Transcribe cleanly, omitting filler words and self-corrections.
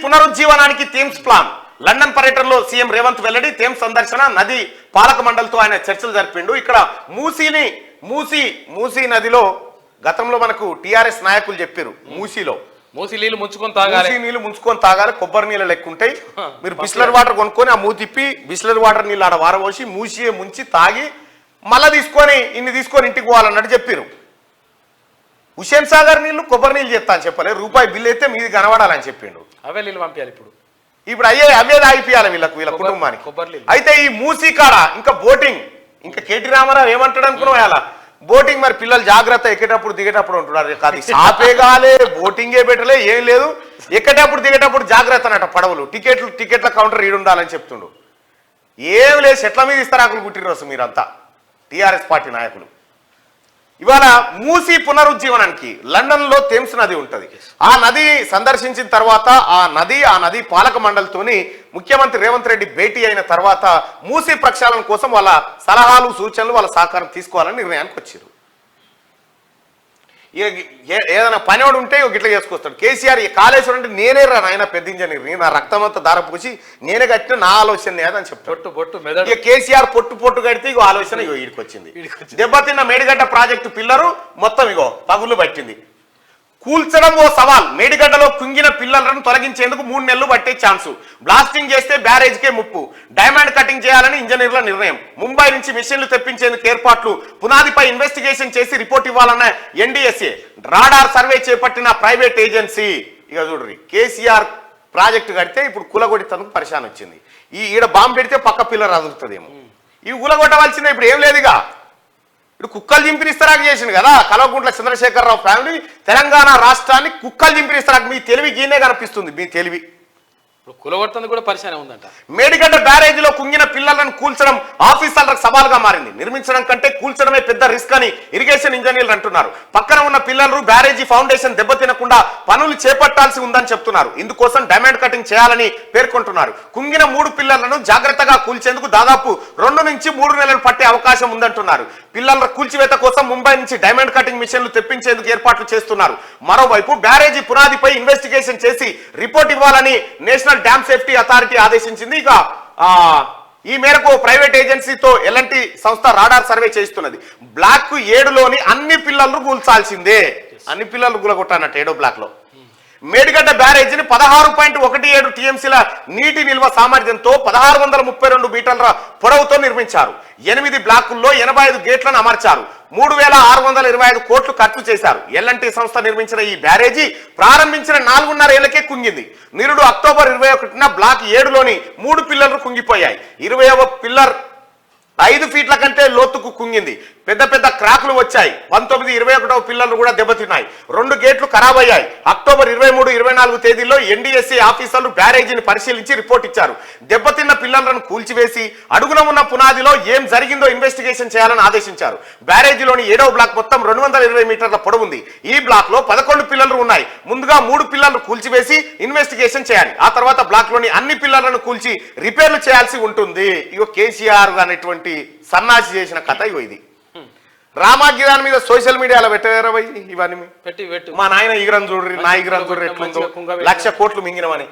పునరుజ్జీవనానికి Thames plan. London పర్యటనలో CM Revanth వెల్లడి. Thames సందర్శన, నది పాలక మండలితో ఆయన చర్చలు జరిపిండు. ఇక్కడ మూసీ నదిలో గతంలో మనకు టీఆర్ఎస్ నాయకులు చెప్పారు, మూసీ నీళ్లు ముంచుకొని తాగాలి, కొబ్బరి నీళ్ళు లెక్కుంటాయి, మీరు బిస్లర్ వాటర్ కొనుక్కొని ఆ తిప్పి బిస్లర్ వాటర్ నీళ్ళు ఆడ వారబోసి మూసి ముంచి తాగి మళ్ళా ఇన్ని తీసుకొని ఇంటికి పోవాలన్నట్టు చెప్పారు. హుసేన్ సాగర్ నీళ్లు కొబ్బరి నీళ్ళు చెప్తా అని చెప్పలే, రూపాయి బిల్లు అయితే మీది కనబడాలని చెప్పిండు. అవే నీళ్ళు పంపించాలి ఇప్పుడు అవే తాగిపియాలి వీళ్ళ కుటుంబానికి. అయితే ఈ మూసీ కాడ ఇంకా బోటింగ్, ఇంకా కేటీ రామారావు ఏమంటాడు అనుకున్నావు అలా బోటింగ్, మరి పిల్లలు జాగ్రత్త ఎక్కేటప్పుడు దిగేటప్పుడు ఉంటున్నారు. అది షాపే కాలే, బోటింగే పెట్టలే, ఏం లేదు, ఎక్కేటప్పుడు దిగేటప్పుడు జాగ్రత్త అన్నట. పడవలు టికెట్ల కౌంటర్ ఈడుండాలని చెప్తుండు. ఏం లేదు, చెట్ల మీద ఇస్తారాకులు పుట్టిరోసు మీరంతా టీఆర్ఎస్ పార్టీ నాయకులు. ఇవాళ మూసీ పునరుజ్జీవనానికి లండన్లో థేమ్స్ నది ఉంటుంది. ఆ నది సందర్శించిన తర్వాత ఆ నది పాలక మండలితోని ముఖ్యమంత్రి రేవంత్ రెడ్డి భేటీ అయిన తర్వాత మూసీ ప్రక్షాళన కోసం వాళ్ళ సలహాలు సూచనలు వాళ్ళ సహకారం తీసుకోవాలని నిర్ణయానికి వచ్చారు. ఏదైనా పనివాడు ఉంటే గిట్ల చేసుకొస్తాడు. కేసీఆర్ కాళేశ్వరం అంటే నేనే రా నాయన పెద్ద ఇంజనీర్, నా రక్తం అంతా దారపూసి నేనే కట్టిన, నా ఆలోచన ఏదని చెప్తాడు. కేసీఆర్ పొట్టు కడితే ఇగో ఆలోచన వీడికి వచ్చింది. దెబ్బతిన్న మేడిగడ్డ ప్రాజెక్టు పిల్లరు మొత్తం పగుళ్ళు పట్టింది. కూల్చడం ఓ సవాల్. మేడిగడ్డలో కుంగిన పిల్లలను తొలగించేందుకు 3 నెలలు పట్టే ఛాన్సు. బ్లాస్టింగ్ చేస్తే బ్యారేజ్కే ముప్పు. డైమండ్ కటింగ్ చేయాలని ఇంజనీర్ల నిర్ణయం. ముంబై నుంచి మిషన్లు తెప్పించేందుకు ఏర్పాట్లు. పునాదిపై ఇన్వెస్టిగేషన్ చేసి రిపోర్ట్ ఇవ్వాలన్న ఎన్డీఎస్ఏ. రాడార్ సర్వే చేపట్టిన ప్రైవేట్ ఏజెన్సీ. ఇక చూడ్రి, కేసీఆర్ ప్రాజెక్టు కడితే ఇప్పుడు కులగొడితందుకు పరిశాన్ వచ్చింది. ఈడ బాంబు పెడితే పక్క పిల్లర్ అదులుతుందేమో. ఇవి కులగొట్టవలసిందే, ఇప్పుడు ఏం లేదుగా. ఇప్పుడు కుక్కలు చింపినిస్తరాకు చేసిండు కదా కల్వకుంట్ల చంద్రశేఖరరావు ఫ్యామిలీ. తెలంగాణ రాష్ట్రాన్ని కుక్కలు చింపినిస్తరాకు. మీ తెలివి గీనే కనిపిస్తుంది, మీ తెలివి. కులగొట్టంది కూడా పరిశానే ఉందంట. మేడిగడ్డ బ్యారేజీలో కుంగిన పిల్లలను కూల్చడం ఆఫీసర్లకు సవాల్గా మారింది. నిర్మించడం కంటే కూల్చడమే పెద్ద రిస్క్ అని ఇరిగేషన్ ఇంజనీర్లు అంటున్నారు. పక్కన ఉన్న పిల్లలు బ్యారేజీ ఫౌండేషన్ దెబ్బతినకుండా పనులు చేపట్టాల్సి ఉందని చెప్తున్నారు. ఇందుకోసం డైమండ్ కటింగ్ చేయాలని పేర్కొంటున్నారు. కుంగిన 3 పిల్లలను జాగ్రత్తగా కూల్చేందుకు దాదాపు 2 నుంచి 3 నెలలు పట్టే అవకాశం ఉందంటున్నారు. పిల్లల కూల్చివేత కోసం ముంబై నుంచి డైమండ్ కటింగ్ మిషన్లు తెప్పించేందుకు ఏర్పాట్లు చేస్తున్నారు. మరోవైపు బ్యారేజీ పునాదిపై ఇన్వెస్టిగేషన్ చేసి రిపోర్ట్ ఇవ్వాలని నేషనల్ డ్యామ్ సేఫ్టీ అథారిటీ ఆదేశించింది. ఇక ఈ మేరకు ప్రైవేట్ ఏజెన్సీతో ఎలాంటి సంస్థ రాడార్ సర్వే చేస్తున్నది. బ్లాక్ 7లోని అన్ని పిల్లలు కూల్చాల్సిందే. అన్ని పిల్లలు కూలగొట్టానట్టు 7వ బ్లాక్ లో. మేడిగడ్డ బ్యారేజీని 16.17 టీఎంసీల నీటి నిల్వ సామర్థ్యంతో 1632 మీటర్ల పొడవుతో నిర్మించారు. 8 బ్లాకుల్లో 85 గేట్లను అమర్చారు. 3625 కోట్లు ఖర్చు చేశారు. ఎల్ఎన్టీ సంస్థ నిర్మించిన ఈ బ్యారేజీ ప్రారంభించిన 4.5 ఏళ్లకే కుంగింది. నిరుడు అక్టోబర్ 21న బ్లాక్ 7లోని 3 పిల్లర్లు కుంగిపోయాయి. 20వ పిల్లర్ 5 ఫీట్ల కంటే లోతుకు కుంగింది. పెద్ద క్రాకులు వచ్చాయి. 19, 21వ పిల్లలు కూడా దెబ్బతిన్నాయి. 2 గేట్లు ఖరాబ్ అయ్యాయి. అక్టోబర్ 23, 24 తేదీల్లో ఎన్డీఎస్ఏ ఆఫీసర్లు బ్యారేజీని పరిశీలించి రిపోర్ట్ ఇచ్చారు. దెబ్బతిన్న పిల్లలను కూల్చివేసి అడుగున ఉన్న పునాదిలో ఏం జరిగిందో ఇన్వెస్టిగేషన్ చేయాలని ఆదేశించారు. బ్యారేజీలోని 7వ బ్లాక్ మొత్తం 220 మీటర్ల పొడవుంది. ఈ బ్లాక్ లో 11 పిల్లలు ఉన్నాయి. ముందుగా 3 పిల్లలను కూల్చివేసి ఇన్వెస్టిగేషన్ చేయాలి. ఆ తర్వాత బ్లాక్ లోని అన్ని పిల్లలను కూల్చి రిపేర్లు చేయాల్సి ఉంటుంది. ఇగో కేసీఆర్ అనేటువంటి సన్నాసి చేసిన కథ ఇది. రామాగిరాన్ మీద సోషల్ మీడియాలో పెట్టారా ఇవన్నీ పెట్టి మా నాయన ఈగరం చూడ్రి, నా ఈగరం చూడ్రి ఎట్లుందో, 1,00,000 కోట్లు మింగినమని.